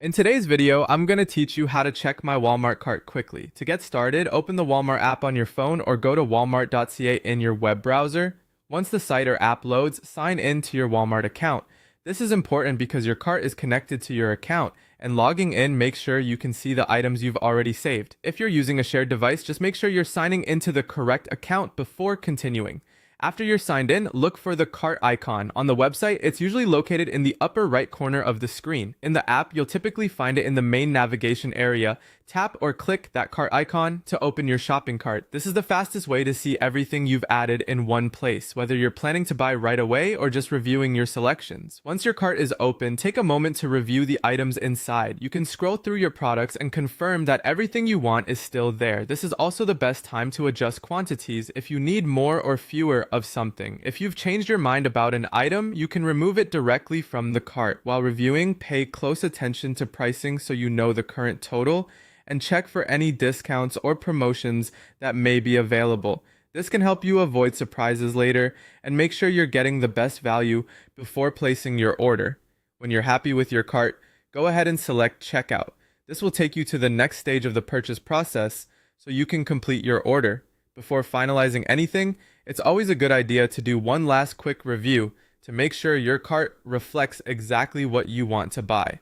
In today's video, I'm going to teach you how to check my Walmart cart quickly. To get started, open the Walmart app on your phone or go to walmart.ca in your web browser. Once the site or app loads, sign in to your Walmart account. This is important because your cart is connected to your account, and logging in makes sure you can see the items you've already saved. If you're using a shared device, just make sure you're signing into the correct account before continuing. After you're signed in, look for the cart icon. On the website, it's usually located in the upper right corner of the screen. In the app, you'll typically find it in the main navigation area. Tap or click that cart icon to open your shopping cart. This is the fastest way to see everything you've added in one place, whether you're planning to buy right away or just reviewing your selections. Once your cart is open, take a moment to review the items inside. You can scroll through your products and confirm that everything you want is still there. This is also the best time to adjust quantities if you need more or fewer of something. If you've changed your mind about an item, you can remove it directly from the cart. While reviewing, pay close attention to pricing so you know the current total, and check for any discounts or promotions that may be available. This can help you avoid surprises later and make sure you're getting the best value before placing your order. When you're happy with your cart, go ahead and select checkout. This will take you to the next stage of the purchase process so you can complete your order. Before finalizing anything, it's always a good idea to do one last quick review to make sure your cart reflects exactly what you want to buy.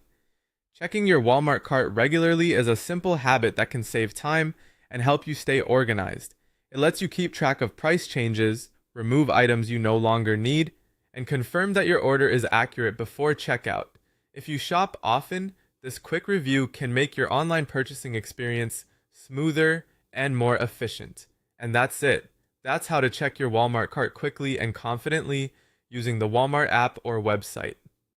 Checking your Walmart cart regularly is a simple habit that can save time and help you stay organized. It lets you keep track of price changes, remove items you no longer need, and confirm that your order is accurate before checkout. If you shop often, this quick review can make your online purchasing experience smoother and more efficient. And that's it. That's how to check your Walmart cart quickly and confidently using the Walmart app or website.